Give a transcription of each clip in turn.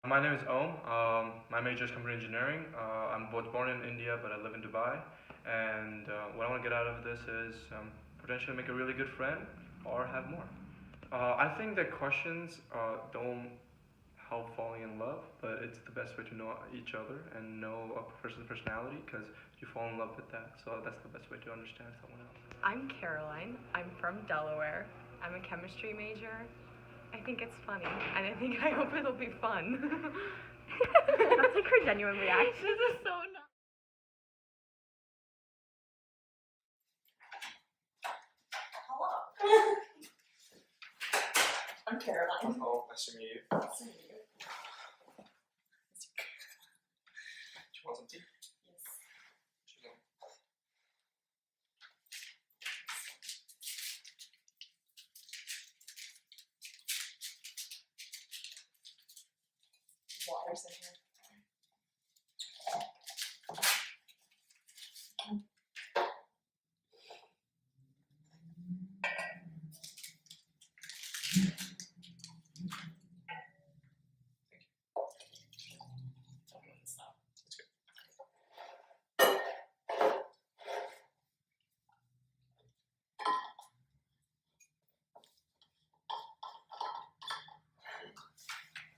My name is Om. My major is computer engineering. I'm both born in India, but I live in Dubai. And what I want to get out of this is potentially make a really good friend or have more. I think that questions don't help falling in love, but it's the best way to know each other and know a person's personality because you fall in love with that. So that's the best way to understand someone else. I'm Caroline. I'm from Delaware. I'm a chemistry major. I think it's funny, and I hope it'll be fun. That's like her genuine reaction. This is so not. Hello. I'm Caroline. Hello, nice to meet you. Nice to meet you. Do you want some tea? Yes. Water's in here.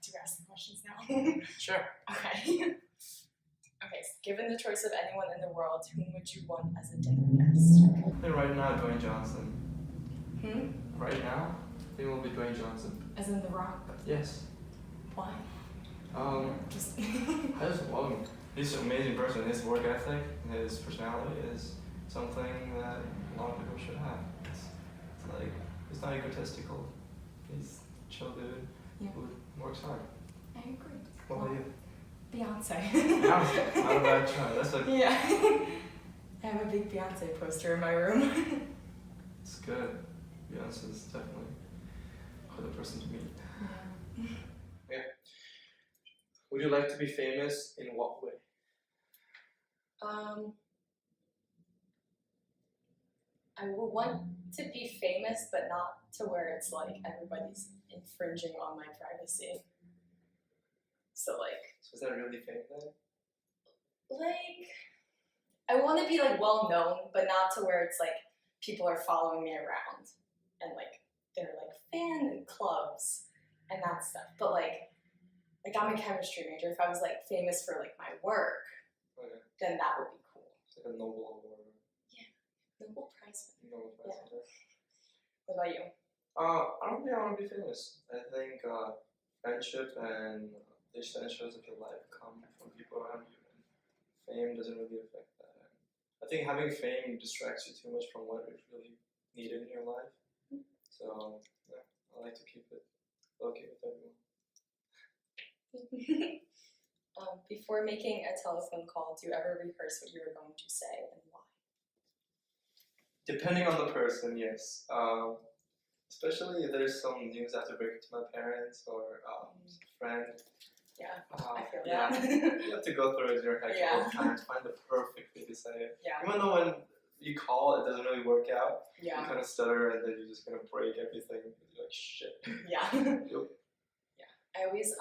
Do you ask the questions now? Sure. Okay. Okay, so given the choice of anyone in the world, whom would you want as a dinner guest? Right now, Dwayne Johnson. Hmm? Right now, I think it will be Dwayne Johnson. As in The Rock? Yes. Why? Just I just love him. He's an amazing person. His work ethic, his personality is something that a lot of people should have. It's like, he's not egotistical. He's a chill dude Yeah. who works hard. I agree. What about you? Beyonce. Beyonce. Not a bad try. That's a, Yeah. I have a big Beyonce poster in my room. it's good. Beyonce is definitely a good person to meet. Yeah. Would you like to be famous in what way? I would want to be famous, but not to where it's like everybody's infringing on my privacy. So So is that really fame then? I want to be like well known, but not to where it's like people are following me around and like they're like fan clubs and that stuff. But like I'm a chemistry major. If I was like famous for like my work, Okay. then that would be cool. It's like a Nobel Award. Nobel Prize. Nobel Prize. Yeah. winner. What about you? I don't think I want to be famous. I think friendship and the essentials of your life come from people around you, and fame doesn't really affect that. And I think having fame distracts you too much from what is really needed in your life. So yeah, I like to keep it low-key with everyone. Before making a telephone call, do you ever rehearse what you were going to say and why? Depending on the person, yes. Especially if there's some news I have to break it to my parents or friend. Yeah, Uh, I feel yeah. that. You have to go through it in your head Yeah. all the time to find the perfect way to say it. Yeah. Even though when you call, it doesn't really work out. You Yeah. kind of stutter and then you're just gonna break everything. You're like, shit. Yeah. Yup. Yeah. I always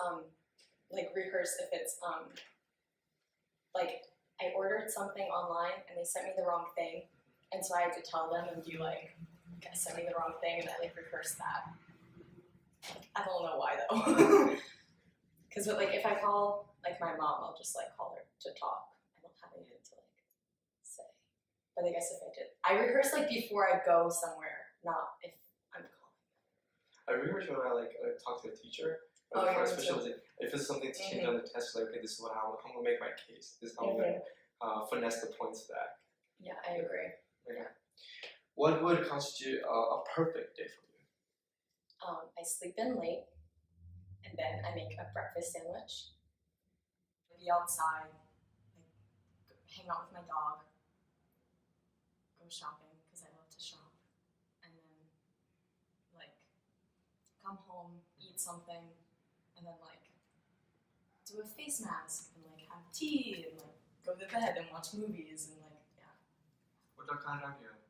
like rehearse if it's like I ordered something online and they sent me the wrong thing, and so I had to tell them and be like, "Okay, sent me the wrong thing," and I like rehearse that. I don't know why though. Because like if I call like my mom, I'll just like call her to talk. I don't have anything to like say. But I guess if I did, I rehearse like before I go somewhere, not if I'm calling. I rehearse when I talk to a teacher. Oh, yeah, me Especially if it's something to change on the test, like, okay, this is how I'm gonna make my case. This is how I'm gonna finesse the points back. Yeah, I agree. Okay. What would constitute a perfect day for you? I sleep in late, and then I make a breakfast sandwich. Be outside, like, hang out with my dog, go shopping because I love to shop, and then like come home, eat something, and then like do a face mask and like have tea and like go to bed and watch movies and like yeah. What kind of dog you have?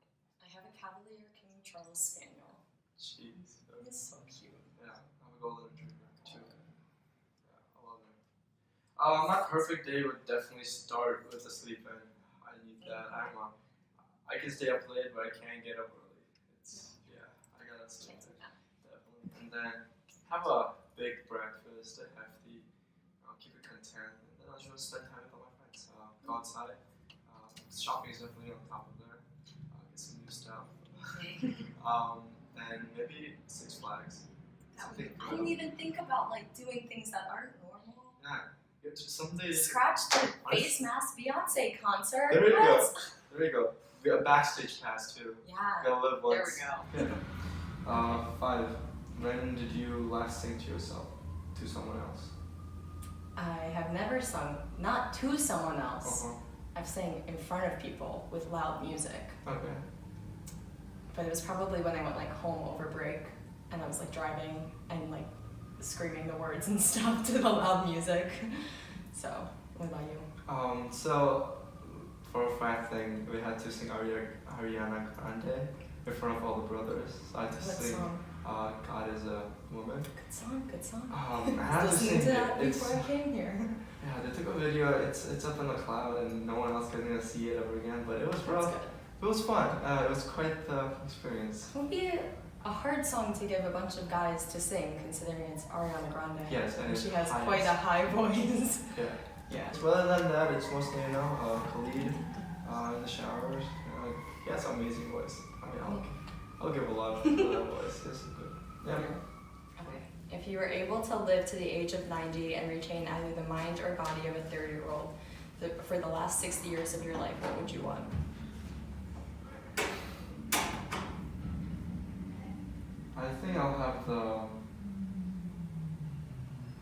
I have a Cavalier King Charles Spaniel. Jeez. He's so cute. Yeah, I'm a golden retriever too. Yeah, I love them. My perfect day would definitely start with a sleep in. I need that. I can stay up late, but I can't get up early. I gotta sleep in, definitely. And then have a big breakfast, a hefty, keep it content, and then I'll just spend time with all my friends. Go outside. Shopping is definitely on top of there. Get some new stuff. And maybe Six Flags. Something I didn't even think about like doing things that aren't normal. Yeah. Someday. Scratch the face mask Beyonce concert. There you go. What? There you go. We got a backstage pass too. Yeah. Gotta live There once. we go. Yeah. 5. When did you last sing to yourself? To someone else? I have never sung, not to someone else. Uh-huh. I've sang in front of people with loud music. Okay. But it was probably when I went like home over break and I was like driving and like screaming the words and stuff to the loud music. So, what about you? So for a fact thing, we had to sing Ariana Grande in front of all the brothers. So I had to What sing song? God is a Woman. Good song, good song. I had to Listening sing to that it. before I came here. Yeah, they took a video. It's up in the cloud, and no one else getting to see it ever again. But it was That's rough. good. It was fun. It was quite the experience. It would be a hard song to give a bunch of guys to sing, considering it's Ariana Grande. Yes, and she it's has highest. quite a high voice. Yeah. Yeah. So other than that, it's mostly Khalid in the showers. He has an amazing voice. I mean, I'll give a lot for that voice. It's good. Yeah. Okay. If you were able to live to the age of 90 and retain either the mind or body of a 30-year-old for the last 60 years of your life, what would you want? I think I'll have the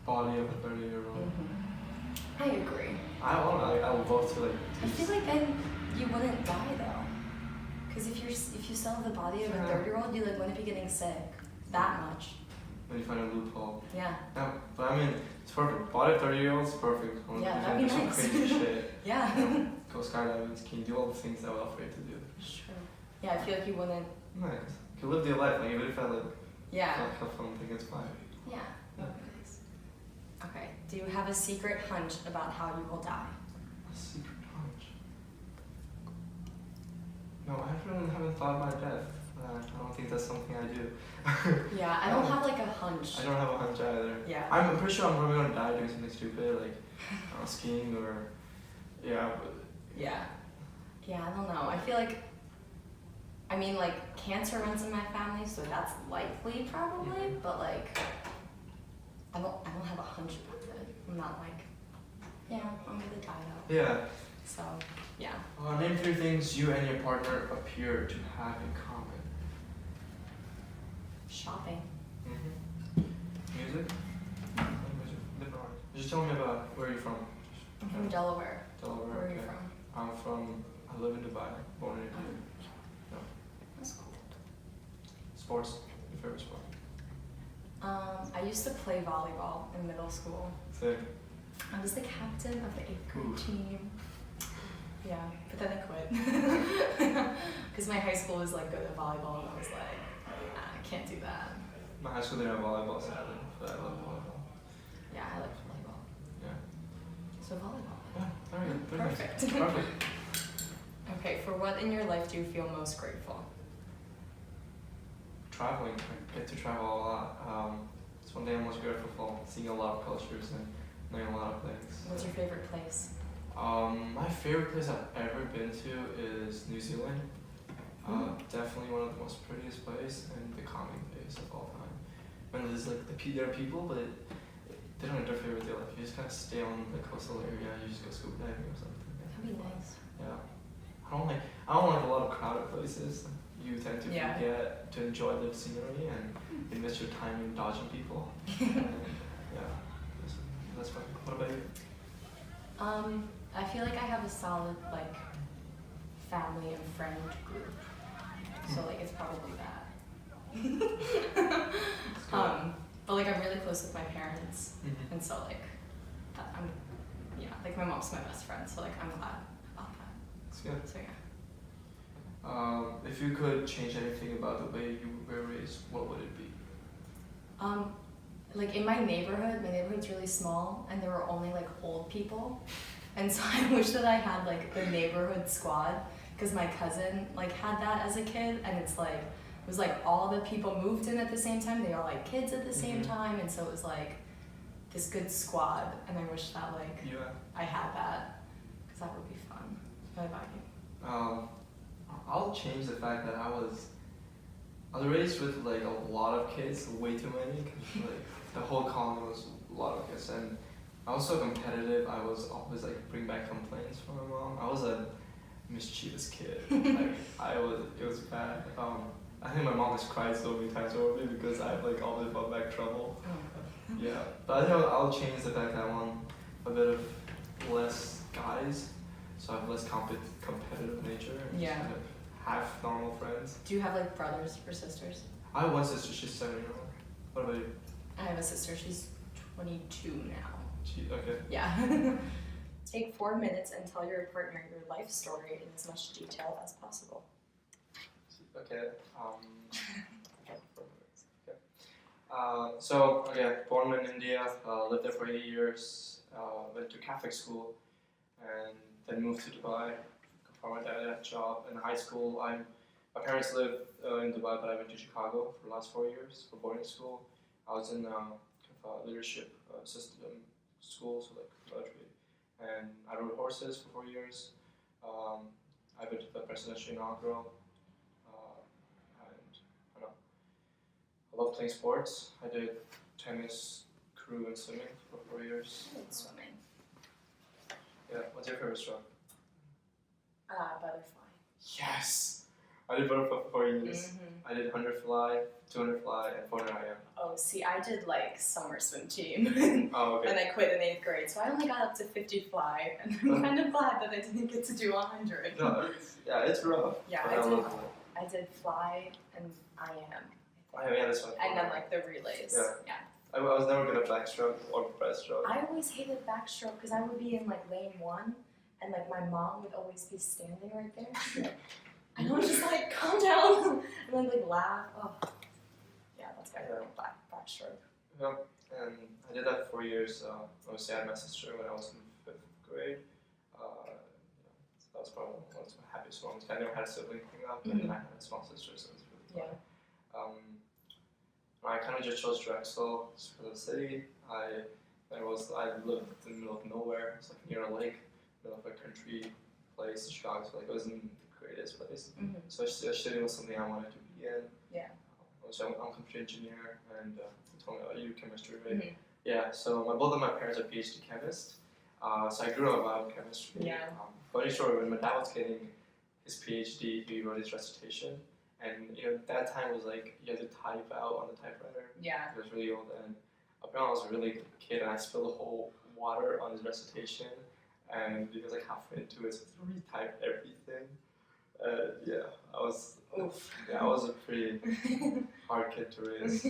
body of a 30-year-old. I agree. I would love to I feel like then you wouldn't die though, because if you still have the body of a Yeah. 30-year-old, you like wouldn't be getting sick that much. when you find a loophole. Yeah. Yeah, but I mean, it's perfect. Body of 30-year-old's perfect. Yeah, You that'd can be do some nice. crazy shit. Yeah. You know, go skydiving, can you do all the things that we're afraid to do? Sure. Yeah, I feel like you wouldn't. Nice. You can live your life, like even if I live. Yeah. Have fun, I think it's fine. Yeah. Nice. Okay. Do you have a secret hunch about how you will die? A secret hunch. No, I really haven't thought about death. I don't think that's something I do. Yeah, I don't have like a hunch. I don't have a hunch either. Yeah. I'm pretty sure I'm probably gonna die doing something stupid, like skiing or but Yeah. Yeah, I don't know. I feel like, I mean, like, cancer runs in my family, so that's likely probably, but like, I don't have a hunch about it. I'm not like, yeah, I'm gonna die though. yeah. So, yeah. Name 3 things you and your partner appear to have in common. Shopping. Music. Different art. Just tell me about where you're from. I'm from Delaware. Delaware. Where are you okay. from? I live in Dubai. Born in India. That's cool. Sports. Your favorite sport? I used to play volleyball in middle school. Sick. I was the captain of the 8th grade Ooh. team. Yeah, but then I quit. Because my high school was like good at volleyball and I was like, I can't do that. My high school didn't have volleyball, sadly, but I love volleyball. Yeah, I like volleyball. Yeah. So volleyball. Yeah. Very good. Very nice. Perfect. Perfect. Okay, for what in your life do you feel most grateful? Traveling. I get to travel a lot. It's one thing I'm most grateful for. Seeing a lot of cultures and knowing a lot of things. What's your favorite place? My favorite place I've ever been to is New Zealand. Definitely one of the most prettiest places and the calming place of all time. When there's like there are people, but they don't interfere with your life. You just kind of stay on the coastal area. You just go scuba diving or something. That'd be nice. Yeah. I don't like a lot of crowded places. You tend to Yeah. forget to enjoy the scenery and invest your time in dodging people. And, yeah. That's fine. What about you? I feel like I have a solid like family and friend group. So like it's probably that. But like I'm really close with my parents, and so like I'm, yeah, like my mom's my best friend, so like I'm glad about that. That's good. So yeah. If you could change anything about the way you were raised, what would it be? like in my neighborhood's really small, and there were only like old people, and so I wish that I had like the neighborhood squad, because my cousin like had that as a kid, and it's like it was like all the people moved in at the same time. They all like kids at the same time, and so it was like this good squad, and I wish that like Yeah. I had that, because that would be fun. What about you? I'll change the fact that I was raised with like a lot of kids, way too many. 'Cause, like the whole colony was a lot of kids, and I was so competitive. I was always like bring back complaints from my mom. I was a mischievous kid. It was bad. I think my mom has cried so many times over me because I've like always brought back trouble. Yeah, but I think I'll change the fact that I want a bit of less guys, so I have less competitive nature. And Yeah. just kind of have normal friends. Do you have like brothers or sisters? I have one sister. She's 7-year-old. What about you? I have a sister. She's 22 now. Okay. Yeah. Take 4 minutes and tell your partner your life story in as much detail as possible. Okay. So again, born in India, lived there for 8 years, went to Catholic school, and then moved to Dubai for my dad's job. In high school, my parents lived in Dubai, but I went to Chicago for the last 4 years for boarding school. I was in leadership system school, so like military, and I rode horses for 4 years. I went to the presidential inaugural. I love playing sports. I did tennis, crew, and swimming for 4 years. I like swimming. Yeah, what's your favorite stroke? Butterfly. Yes! I did butterfly for 4 years. Mm-hmm. I did 100 fly, 200 fly, and 400 IM. Oh, see, I did like summer swim team. Oh, okay. And I quit in 8th grade, so I only got up to 50 fly, and I'm kind of glad that I didn't get to do 100. No, it's rough. Yeah, but I did. love it. I did fly and IM. Yeah, that's fun. And then like the relays. Yeah. I was never good at backstroke or breaststroke. I always hated backstroke because I would be in like lane 1, and like my mom would always be standing right there. She'd be like, and I was just like, calm down, and then like laugh. Oh, yeah, that's why I like backstroke. Yeah, and I did that for 4 years. Obviously, I had my sister when I was in 5th grade. So that was probably one of my happiest moments. I never had a sibling growing up, and then I had a small sister, so it was really fun. I kind of just chose Drexel for the city. I lived in the middle of nowhere. It's like near a lake, middle of a country place in Chicago. So like it wasn't the greatest place. Mm-hmm. So city was something I wanted to be in. Yeah. So I'm a computer engineer, and you told me about you chemistry, right? Mm-hmm. Yeah. So both of my parents are PhD chemists. So I grew up about chemistry. Yeah. Funny story, when my dad was getting his PhD, he wrote his recitation. And that time was like you had to type out on the typewriter. Yeah. It was really old, and apparently I was a really good kid, and I spilled the whole water on his recitation, and he was like halfway into it, so he retyped everything. I was a pretty hard kid to raise,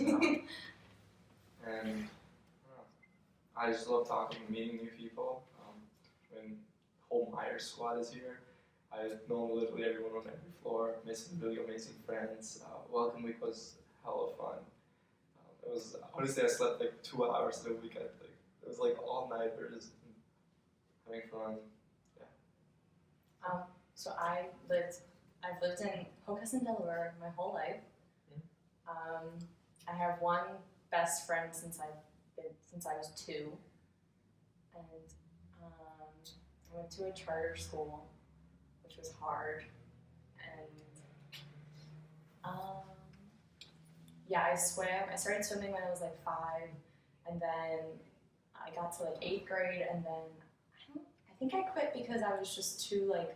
and I just love talking, meeting new people. When whole Meyer squad is here. I've known literally everyone on every floor, made some really amazing friends. Welcome week was hella fun. It was, honestly, I slept like 2 hours a week. It was like all nighters, having fun. Yeah. So I've lived in Hockessin, Delaware my whole life. I have one best friend since I was 2, and I went to a charter school, which was hard, and I swam. I started swimming when I was like 5, and then I got to like 8th grade, and then I think I quit because I was just too like.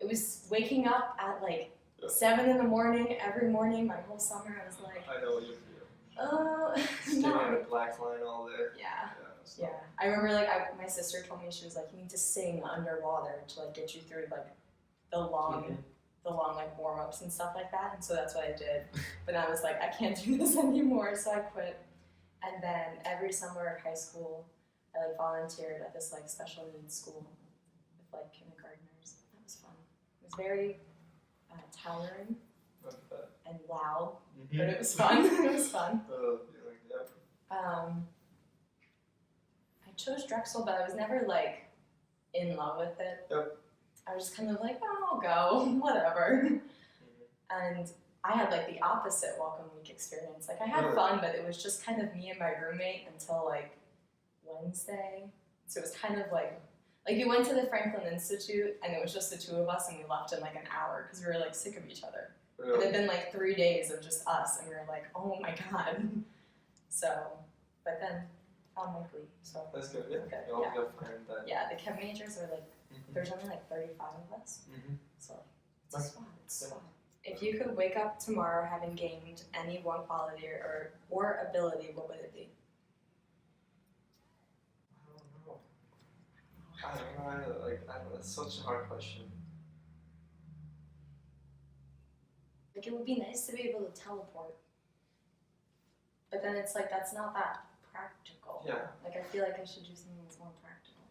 It was waking up at like 7 in the morning every morning. My whole summer, I was like, I know what you feel. Standing Standing on a black line all day. Yeah. I remember like my sister told me, she was like, you need to sing underwater to like get you through like the long like warm ups and stuff like that. And so that's what I did. But I was like, I can't do this anymore, so I quit. And then every summer at high school, I like volunteered at this like special needs school with like kindergartners. That was fun. It was very tiring and loud, but it was fun. It was fun. I chose Drexel, but I was never like in love with it. Yep. I was just kind of like, oh, I'll go, whatever. And I had like the opposite welcome week experience. Like I had Really? fun, but it was just kind of me and my roommate until like Wednesday. So it was kind of like we went to the Franklin Institute and it was just the two of us and we left in like an hour because we were like sick of each other. It Really? had been like 3 days of just us and we were like, oh my god. So, but then found my glee. So That's good. Yeah. Okay, You'll yeah. find that. yeah, the chem majors are like Mhm. there's only like 35 of us. Mhm. So it's Nice. fun. It's Yeah. fun. If you could wake up tomorrow having gained any one quality or ability, what would it be? I don't know. I don't know. It's such a hard question. Like it would be nice to be able to teleport. But then it's like that's not that practical. Yeah. Like I feel like I should do something that's more practical.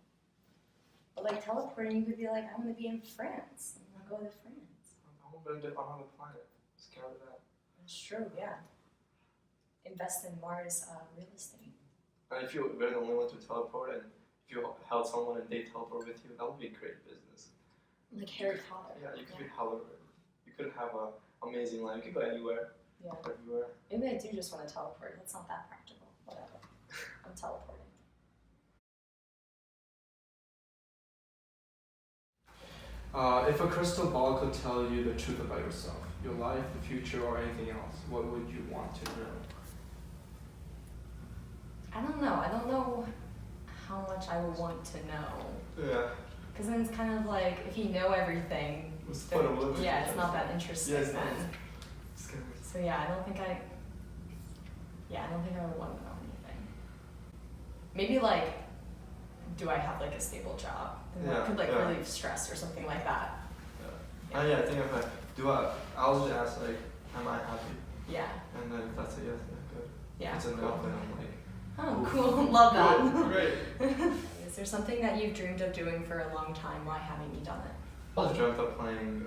But like teleporting, you could be like, I want to be in France. I want to go to France. I want to live on another planet. Just get out of that. That's true, yeah. Invest in Mars real estate. And if you were the only one to teleport, and if you held someone and they teleport with you, that would be a great business. Like Harry Potter. Yeah, you could be hella rich. You could have an amazing life. You could go anywhere, Yeah. everywhere. Maybe I do just want to teleport. That's not that practical. Whatever. I'm teleporting. If a crystal ball could tell you the truth about yourself, your life, the future, or anything else, what would you want to know? I don't know. I don't know how much I would want to know. Yeah. Because then it's kind of like if you know everything, What's the then, point of living? yeah, it's not that interesting Yeah, it's not. then. It's gonna be. So yeah, I don't think I would want to know anything. Maybe like, do I have like a stable job? And that Yeah, could like yeah. relieve stress or something like that. Yeah, I think if I'll just ask like, am I happy? Yeah. And then if that's a yes, then good. Yeah. If it's a no, cool. then I'm like, Oh, cool. Love that. good, great. Is there something that you've dreamed of doing for a long time? Why haven't you done it? I always dreamt of playing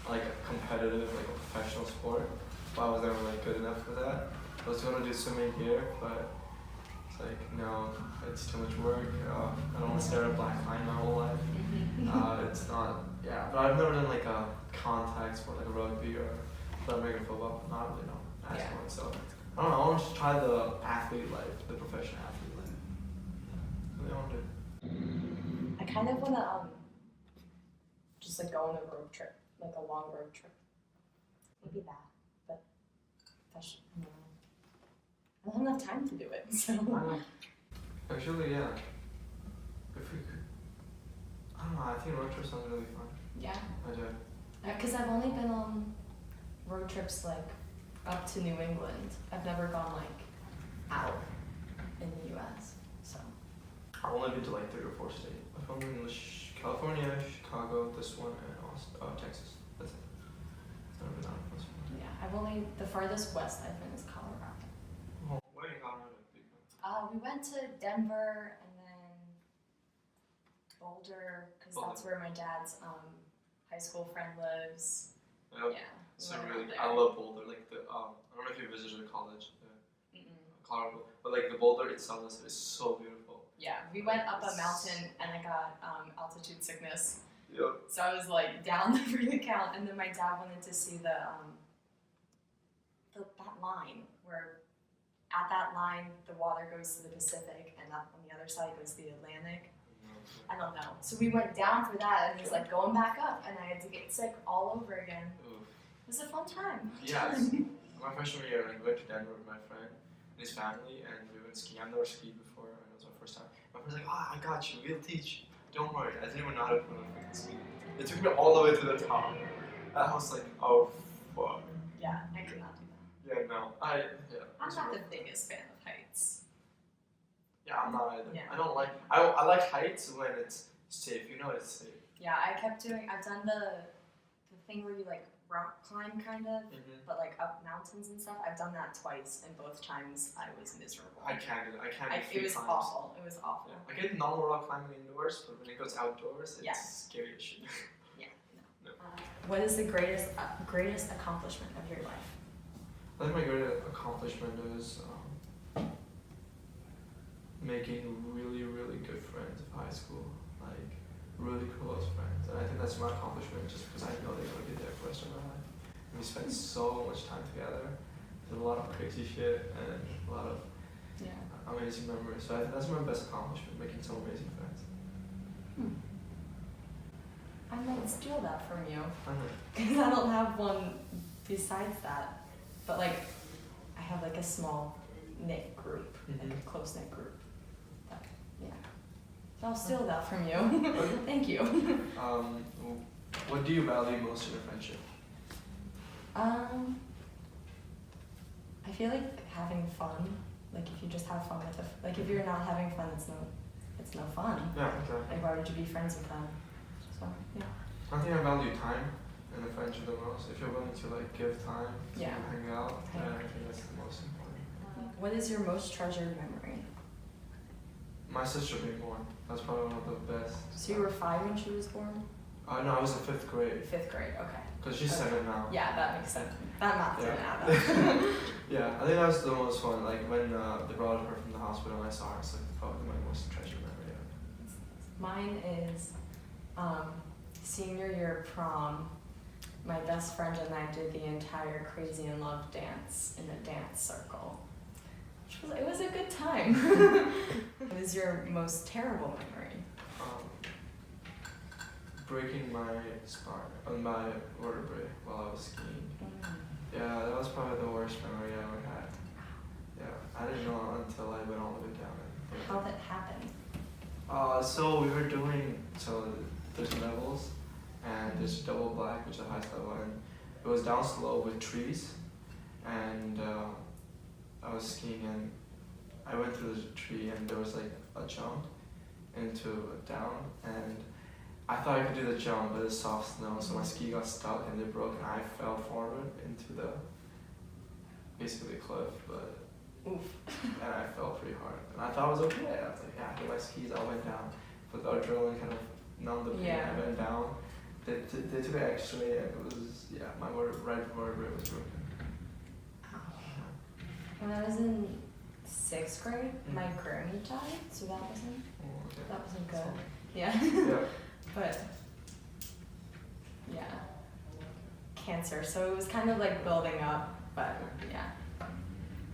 like a competitive, like a professional sport, but I was never like good enough for that. I was gonna do swimming here, but it's like no, it's too much work. I don't want to stare at a black line my whole life. It's not, yeah. But I've never done like a contact sport like a rugby or American football. Not really, no, that's Yeah. one. So I don't know. I want to try the athlete life, the professional athlete life. Really want to. I kind of want to just like go on a road trip, like a long road trip. Maybe that, but that's I don't know. I don't have enough time to do it. So Actually, yeah. If we could, I don't know. I think road trip sounds really fun. yeah, I do. because I've only been on road trips like up to New England. I've never gone like out in the U.S. So I've only been to like 3 or 4 states. I've only been to California, Chicago, this one, and Texas. That's it. I've never been out of this one. yeah, the farthest west I've been is Colorado. Oh, where in Colorado? We went to Denver and then Boulder, because that's where my dad's high school friend lives. Yep. Yeah. So we went really, out I there. love Boulder. Like the I don't know if you visited a college, Mm-mm. Colorado, but like the Boulder itself is so beautiful. Yeah, we went up a mountain and I got altitude sickness. Yep. So I was like down the freeway count, and then my dad wanted to see that line where at that line the water goes to the Pacific and up on the other side goes to the Atlantic. I don't know. So we went down for that and it was like going back up and I had to get sick all over again. Oof. It was a fun time. Yes. My freshman year, I went to Denver with my friend and his family, and we went skiing. I've never skied before, and it was my first time. My friend's like, "Ah, I got you. We'll teach you. Don't worry." I didn't even know how to put on freaking ski. It took me all the way to the top. And I was like, "Oh, fuck." Yeah, I could not do that. Yeah, no. I'm not the biggest fan of heights. Yeah, I'm not either. Yeah. I don't like. I like heights when it's safe. You know, it's safe. Yeah, I've done the thing where you like rock climb kind of, but like up mountains and stuff. I've done that twice, and both times I was miserable. I can't do it. I can't. It was awful. It was awful. Yeah. I get normal rock climbing indoors, but when it goes outdoors, it's Yeah. scary as shit. What is the greatest accomplishment of your life? I think my greatest accomplishment is that's my accomplishment just because I know they're gonna be there for the rest of my life. And we spent so much time together. Did a lot of crazy shit and a lot of Yeah. amazing memories. So I think that's my best accomplishment, making some amazing friends. I might steal that from you. I know. Because I don't have one besides that. But like, I have like a small knit group, like a close knit group. But yeah. So I'll steal that from you. Thank you. What do you value most in a friendship? I feel like having fun. Like if you just have fun with like if you're not having fun, it's no fun. Yeah, exactly. Like why would you be friends with them? So yeah. I think I value time in a friendship the most. If you're willing to like give time to Yeah. hang out, then I think that's the most important. What is your most treasured memory? My sister being born. That's probably one of the best. So you were 5 when she was born? No, I was in 5th grade. 5th grade, okay. Because she's Okay. 7 now. Yeah, that makes sense. That math didn't Yeah. add up. Yeah, I think that was the most fun. Like when they brought her from the hospital and I saw her, it's like probably my most treasured memory ever. Mine is senior year prom. My best friend and I did the entire Crazy in Love dance in a dance circle. It was a good time. What is your most terrible memory? Breaking my spine on my vertebrae while I was skiing. Yeah, that was probably the worst memory I ever had. Yeah, I didn't know until I went all the way down. How that happened? So we were doing, there's levels, and there's double black, which is the highest level, and it was down slow with trees, and I was skiing, and I went through the tree, and there was like a jump into down, and I thought I could do the jump, but it's soft snow, so my ski got stuck and they broke, and I fell forward into the basically cliff, but Oof. and I fell pretty hard. And I thought it was okay. I was like, yeah, I hit my skis, I went down. But the adrenaline kind of numbed the pain. Yeah. I went down. They took an x-ray and it was, my right vertebrae was broken. When I was in 6th grade, my granny died, so that wasn't good. Yeah. Yeah. But yeah, cancer. So it was kind of like building up, but yeah.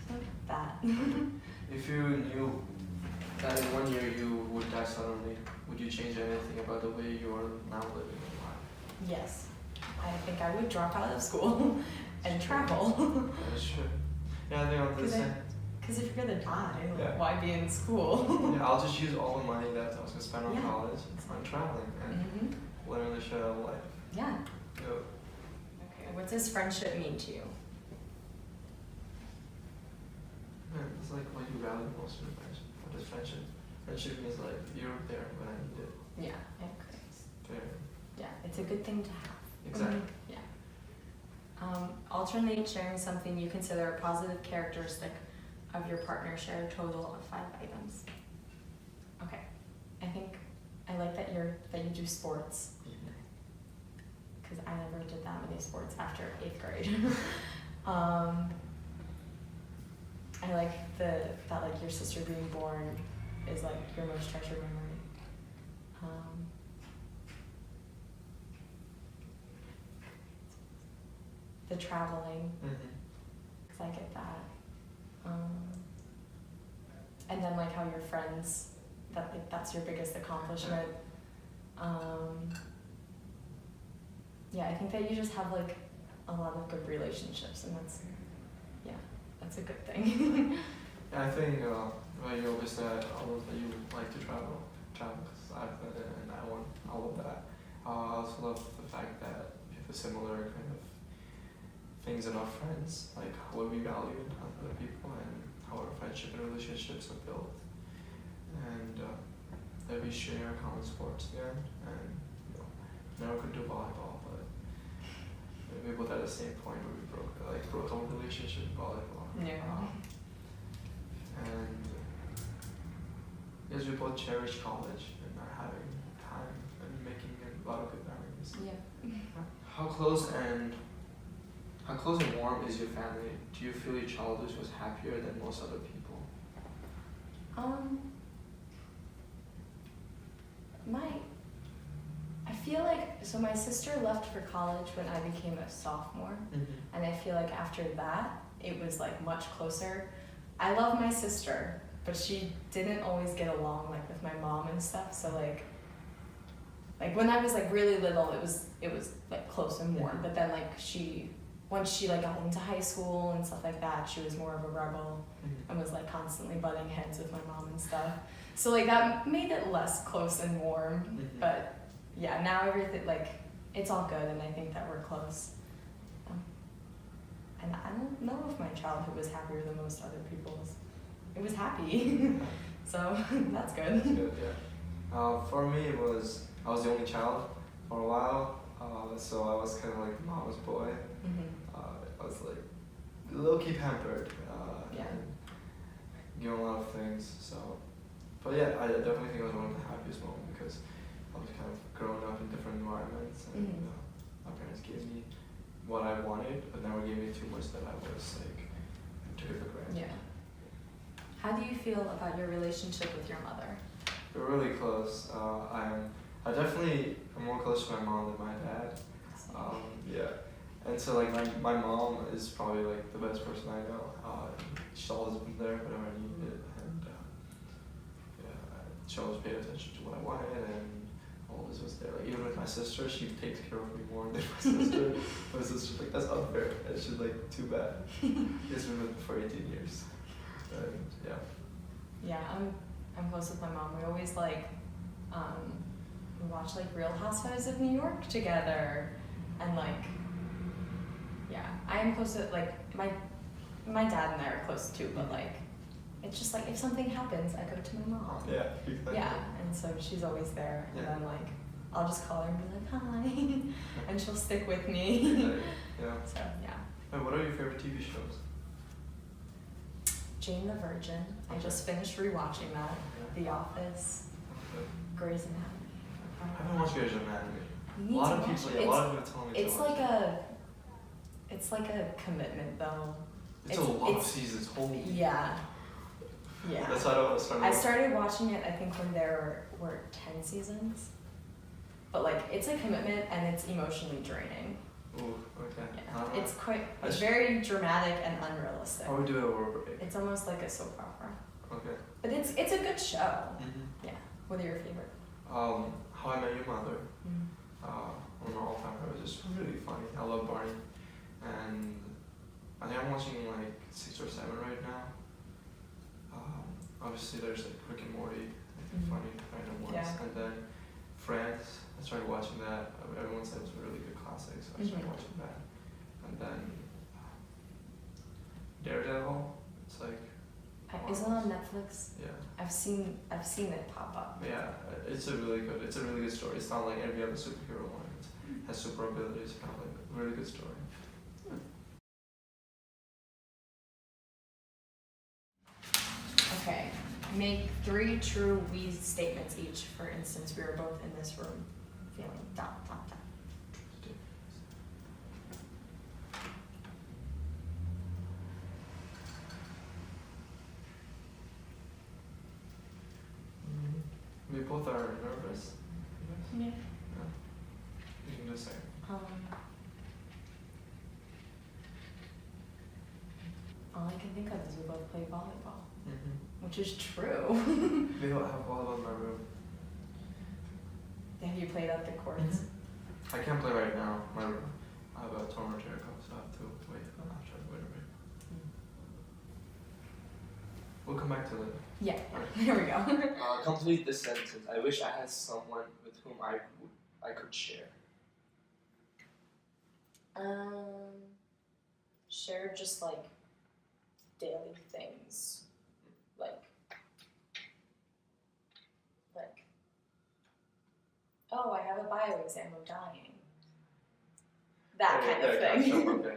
So that. If you knew that in 1 year you would die suddenly, would you change anything about the way you are now living your life? Yes, I think I would drop out of school and travel. That is true. Yeah, I think I'm the same. Because if you're gonna die, like, Yeah. why be in school? Yeah, I'll just use all the money that I was gonna spend on Yeah. college on traveling and living the shit out of life. Yeah. Yeah. Okay. What does friendship mean to you? Man, it's like what you value most in a friendship. What is friendship? Friendship means like you're there when I need it. Yeah, I agree. There. Yeah, it's a good thing to have. Exactly. Yeah. Alternate sharing something you consider a positive characteristic of your partner. Share a total of 5 items. Okay. I think I like that you do sports, because I never did that many sports after 8th grade. I like that like your sister being born is like your most treasured memory. The traveling, because I get that. And then like how your friends, that like that's your biggest accomplishment. Yeah, I think that you just have like a lot of good relationships, and that's a good thing. Yeah, I think well, you always said that you like to travel because I've done it and I want all of that. I also love the fact that we have a similar kind of things in our friends, like what we value in other people and how our friendship and relationships are built, and that we share common sports again, and never could do volleyball, but we both at the same point where we broke our relationship in volleyball. Yeah. And yes, we both cherish college and are having time and making a lot of good memories. Yeah. How close and warm is your family? Do you feel your childhood was happier than most other people? I feel like, so So my sister left for college when I became a sophomore, and I feel like after that, it was like much closer. I love my sister, but she didn't always get along like with my mom and stuff. So like when I was like really little, it was like close and warm. But then like once she like got into high school and stuff like that, she was more of a rebel and was like constantly butting heads with my mom and stuff. So like that made it less close and warm. But yeah, now everything like it's all good, and I think that we're close. And I don't know if my childhood was happier than most other people's. It was happy, so that's good. That's good, yeah. For me, I was the only child for a while, so I was kind of like the mama's boy. I was like low-key pampered, Yeah. and given a lot of things. So, but yeah, I definitely think it was one of the happiest moments because I was kind of growing up in different environments, and my parents gave me what I wanted, but never gave me too much that I was like took it for granted. Yeah. How do you feel about your relationship with your mother? We're really close. I definitely am more close to my mom than my dad. Yeah. And so like my mom is probably like the best person I know. She's always been there whenever I needed it, and yeah, she always paid attention to what I wanted and always was there. Like even with my sister, she takes care of me more than my sister. My sister's like, that's unfair, and she's like, too bad. She's been with me for 18 years. And yeah. Yeah, I'm close with my mom. We always like we watch like Real Housewives of New York together, and like yeah, I am close to like my dad and I are close too, but like it's just like if something happens, I go to my mom. Yeah, exactly. Yeah, and so she's always there, and Yeah. then like I'll just call her and be like hi, and she'll stick with me. Exactly. Yeah. So yeah. And what are your favorite TV shows? Jane the Virgin. I just finished rewatching that. The Office, Grey's Anatomy. I haven't watched Grey's Anatomy. You A need lot to of watch people, it. yeah, a lot of people tell me to It's watch like it. it's like a commitment though. It's a lot of seasons. Holy. Yeah. Yeah. That's why I don't want to start. I started watching it I think when there were 10 seasons. But like it's a commitment and it's emotionally draining. Ooh, okay. Yeah. It's quite I it's sh- very dramatic and unrealistic. I would do it over break. It's almost like a soap opera. Okay. But it's a good show. Mm-hmm. What are your favorite? How I Met Your Mother. Mm. One of my all-time favorites. Just really funny. I love Barney, and I think I'm watching like 6 or 7 right now. Obviously, there's like Rick and Morty, like Mhm. funny random ones, Yeah. and then Friends. I started watching that. Everyone said it was a really good classic, so I started Mhm. watching that. And then Daredevil. It's like Is it on Netflix? yeah. I've seen it pop up. Yeah, it's a really good story. It's not like every other superhero one. It has super abilities. Kind of like a really good story. Okay. Make 3 true we statements each. For instance, we were both in this room feeling dot dot dot. We both are nervous. I guess. Yeah. You can just say. All I can think of is we both play volleyball, Mm-hmm. which is true. We don't have volleyball in my room. Have you played at the courts? I can't play right now. My room. I have a torn Jericho, so I have to wait. I'm not trying to wait a bit. We'll come back to it. Yeah. There we go. Complete this sentence. I wish I had someone with whom I could share. Share just like daily things, like oh, I have a bio exam, I'm dying. That kind of thing. Okay.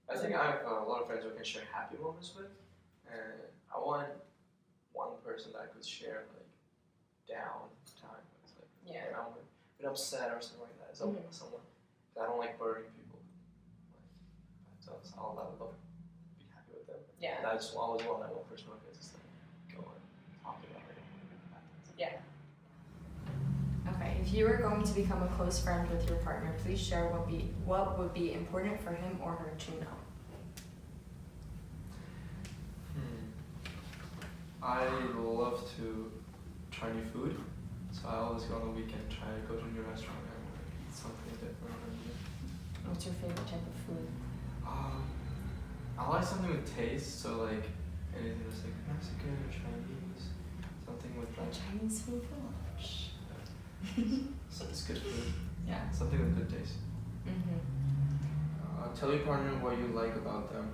I think I have a lot of friends who I can share happy moments with, and I want one person that I could share like down time with, like Yeah. when I'm sad or something like that. So someone. I don't like burdening people. Like, so I'll love to be happy with them. Yeah. And I just always want that one person who can just like go and talk about it. Yeah. Okay, If you were going to become a close friend with your partner, please share what would be important for him or her to know. I love to try new food, so I always go on the weekend try to go to a new restaurant and eat something different. What's your favorite type of food? I like something with taste, so like anything that's like Mexican or Chinese, something with like Chinese food for lunch. so it's good food, Yeah. something with good taste. Mm-hmm. Tell your partner what you like about them.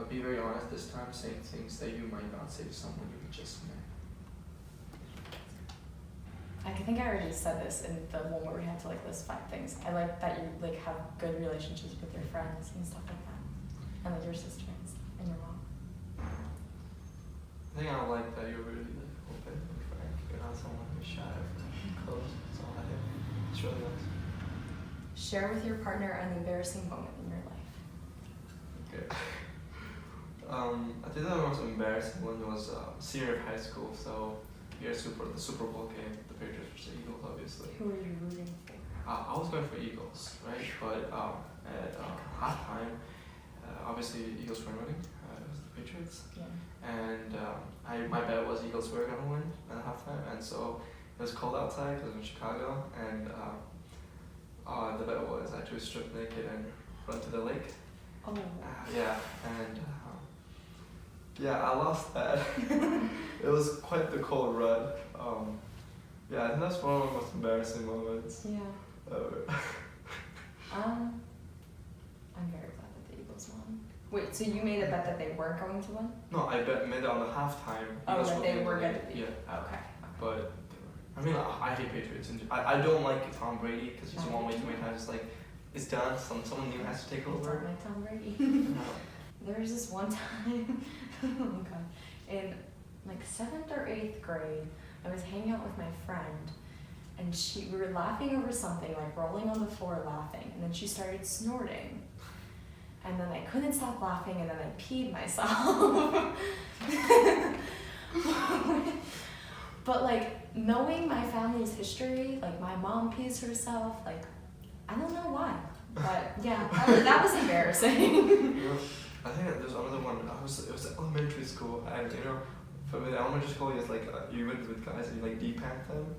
Be very honest this time, saying things that you might not say to someone you just met. I think I already said this in the one where we had to like list 5 things. I like that you like have good relationships with your friends and stuff like that, and like your sister and stuff, and your mom. I think I like that you're really like open and frank. You're not someone who's shy or close. So I think it's really nice. Share with your partner an embarrassing moment in your life. Okay. I think the most embarrassing one was senior of high school. So the Super Bowl game, the Patriots versus the Eagles, obviously. Who are you rooting for? I was going for Eagles, right? But at halftime, obviously Eagles were winning. It was the Patriots. Yeah. And my bet was Eagles were gonna win at halftime, and so it was cold outside because I'm in Chicago, and the bet was I to strip naked and run to the lake. Oh. Yeah, and yeah, I lost that. It was quite the cold run. Yeah, I think that's one of the most embarrassing moments Yeah. ever. I'm very glad that the Eagles won. Wait, so you made a bet that they weren't going to win? No, I made it on the halftime. Oh, Eagles that would they win were the gonna league. be. Yeah. Okay. But I mean, I hate Patriots. And I don't like Tom Brady because he's won way too many times. It's like it's done. Someone new has to take I don't over. like Tom Brady. No. There was this one time, oh god, in like 7th or 8th grade, I was hanging out with my friend, and we were laughing over something, like rolling on the floor laughing, and then she started snorting. And then I couldn't stop laughing, and then I peed myself. But like, knowing my family's history, like my mom pees herself, like, I don't know why. But yeah, that was embarrassing. I think that there's another one. It was elementary school, and you know, for the elementary school, it's like you went with guys and you like de-pant them.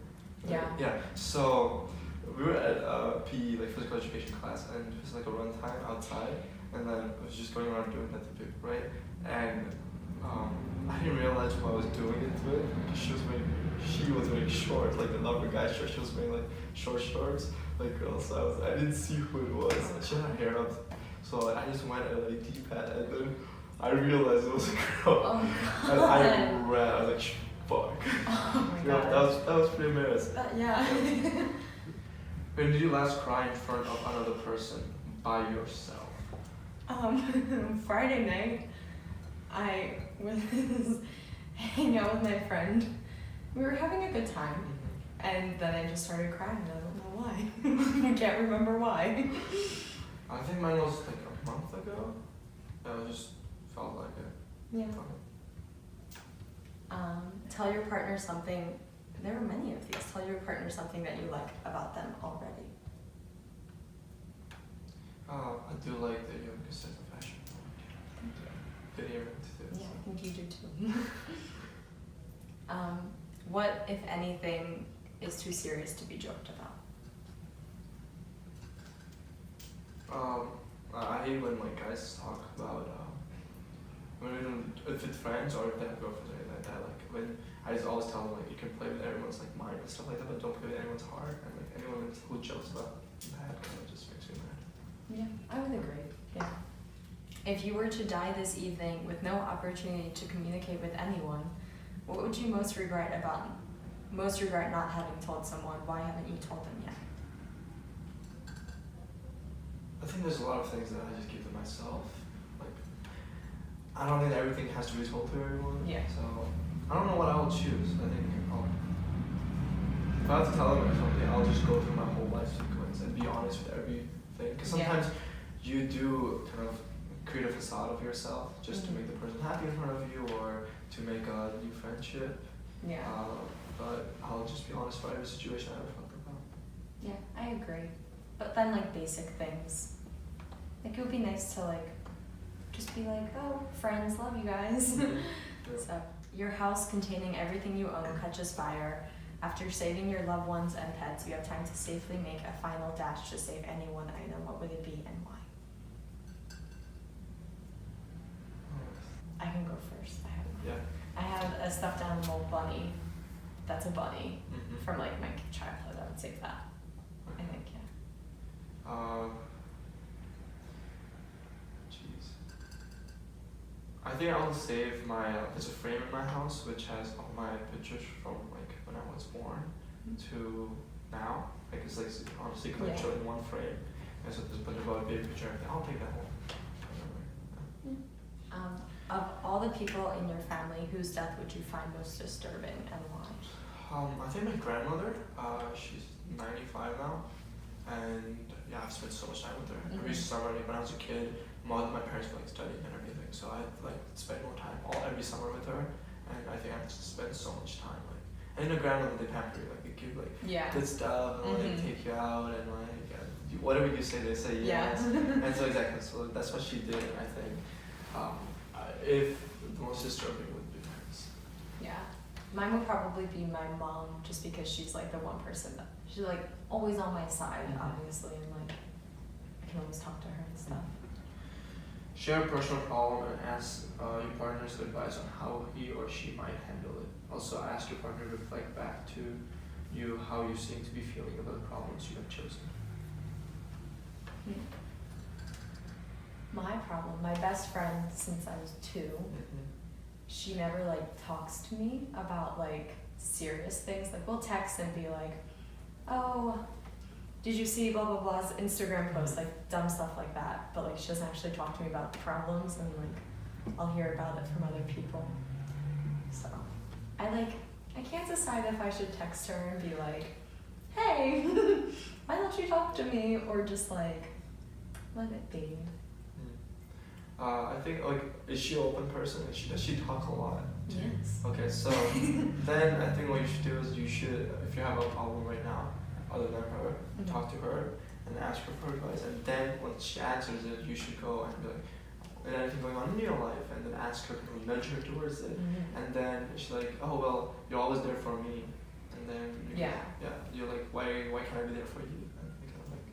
Yeah. Yeah. So we were at PE, like physical education class, and it was like a run time outside, and then I was just going around doing that to people, right? And I didn't realize what I was doing it to it. She was wearing shorts, like the number guy shorts. She was wearing like short shorts, like girls. So I didn't see who it was. And she had her hair up. So I just went and like D-pad, and then I realized it was a girl. Oh And god. I ran. I was like, fuck. Oh my Yeah, god. that was pretty embarrassing. Yeah. When did you last cry in front of another person by yourself? Friday night, I was hanging out with my friend. We were having a good time, and then I just started crying. I don't know why. I can't remember why. I think mine was like a month ago. I just felt like it. Yeah. Tell your partner something. There are many of these. Tell your partner something that you like about them already. I do like that you have a good sense of fashion. Good earrings too. Yeah, I think you do too. What, if anything, is too serious to be joked about? I hate when like guys talk about if it's friends or if they have girlfriends or anything like that. Like when I just always tell them like you can play with everyone's like mind and stuff like that, but don't play with anyone's heart. And like anyone who jokes about that kind of just makes me mad. Yeah, I would agree. Yeah. If you were to die this evening with no opportunity to communicate with anyone, what would you most regret not having told someone? Why haven't you told them yet? I think there's a lot of things that I just keep to myself. Like, I don't think that everything has to be told to everyone. Yeah. So, I don't know what I'll choose. I think if I have to tell them something, I'll just go through my whole life sequence and be honest with everything. Because sometimes you do kind of create a facade of yourself just to make the person happy in front of you or to make a new friendship. Yeah. But I'll just be honest for every situation I ever felt about. Yeah, I agree. But then like basic things. Like it would be nice to like just be like, oh, friends, love you guys. Yeah. So your house containing everything you own catches fire. After saving your loved ones and pets, you have time to safely make a final dash to save any one item. What would it be and why? I can go first. Yeah. I have a stuffed animal bunny. That's a bunny Mm-hmm. from like my childhood. I would save that. I think, yeah. Jeez. I think I'll save my. There's a frame in my house which has all my pictures from like when I was born to now. Like it's like honestly collection in one frame. And so there's a bunch of other baby picture. And I'll take that home. Of all the people in your family, whose death would you find most disturbing and why? I think my grandmother. She's 95 now, and yeah, I've spent so much time with her. Every summer, like when I was a kid, my parents were like studying and everything, so I like spent more time every summer with her, and I think I've spent so much time like. And a grandmother, they pamper you, like they give like good stuff and like take you out and like whatever you say, they say yes. And so exactly, so that's what she did. I think if the most disturbing would be hers. Yeah. Mine would probably be my mom, just because she's like the one person that she's like always on my side, obviously, and like I can always talk to her and stuff. Share a personal problem and ask your partner's advice on how he or she might handle it. Also, ask your partner to reflect back to you how you seem to be feeling about the problems you have chosen. My problem, my best friend since I was 2, she never like talks to me about like serious things. Like we'll text and be like, oh, did you see blah blah blah's Instagram post, like dumb stuff like that. But like she doesn't actually talk to me about problems, and like I'll hear about it from other people. So I can't decide if I should text her and be like, hey, why don't you talk to me, or just like let it be. I think like, is she an open person? Does she talk a lot? Yes. Okay, so then I think what you should do is you should, if you have a problem right now, other than her, talk to her and ask her for advice. And then when she answers it, you should go and be like, is anything going on in your life? And then ask her, can you nudge her towards it? And then she's like, oh well, you're always there for me. And then you're like, why can't I be there for you? And you kind of like.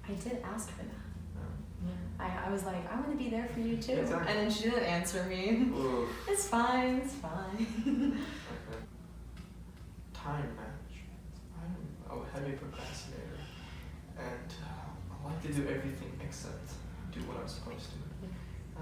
I did ask her that. I was like, I want to be there for you too. Exactly. And then she didn't answer me. Oof. It's fine, it's fine. Okay. Time management. I'm a heavy procrastinator. And I like to do everything except do what I'm supposed to.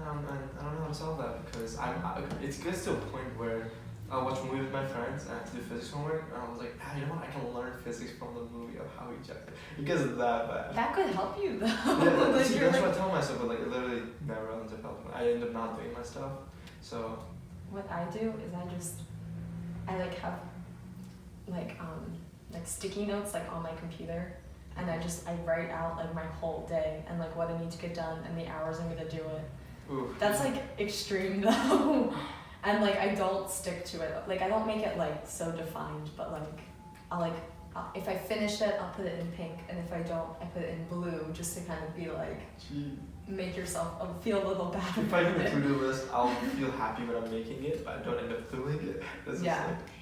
And I don't know how to solve that because it gets to a point where I watch a movie with my friends and I have to do physics homework, and I was like, you know what, I can learn physics from the movie of how he checked it. It gets that bad. That could help you though. Yeah, like see, that's what I tell myself, but like it literally never ends up helping. I end up not doing my stuff. So what I do is I like have like sticky notes like on my computer, and I write out like my whole day and like what I need to get done and the hours I'm gonna do it. oof. That's like extreme though. And like I don't stick to it. Like I don't make it like so defined, but like if I finish it, I'll put it in pink, and if I don't, I put it in blue, just to kind of be like, make yourself feel a little bad. If I do a to-do list, I'll feel happy when I'm making it, but I don't end up doing it. This is like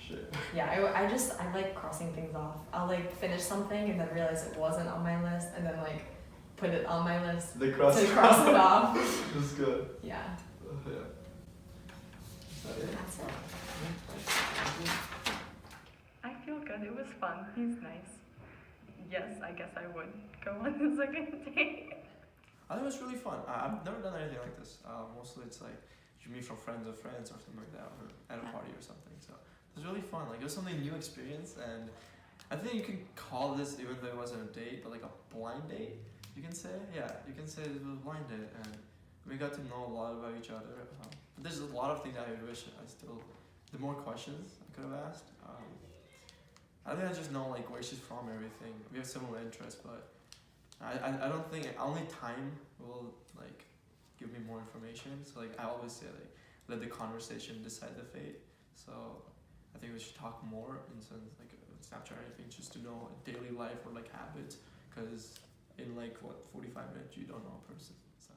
shit. Yeah, I like crossing things off. I'll like finish something and then realize it wasn't on my list, and then like put it on my list The cross to cross it off. That's good. Yeah. Yeah. Is that it? That's it. I feel good. It was fun. He's nice. Yes, I guess I would go on the second date. I think it was really fun. I've never done anything like this. Mostly it's like you meet from friends of friends or something like that, or at a party or something. So it was really fun. Like it was something new experience, and I think you can call this, even though it wasn't a date, but like a blind date. You can say, you can say it was a blind date, and we got to know a lot about each other. But there's a lot of things I wish the more questions I could have asked. I think I just know like where she's from, everything. We have similar interests, but I don't think only time will like give me more information. So like I always say like let the conversation decide the fate. So I think we should talk more in sense like Snapchat or anything, just to know daily life or like habits, because in like what 45 minutes you don't know a person. So.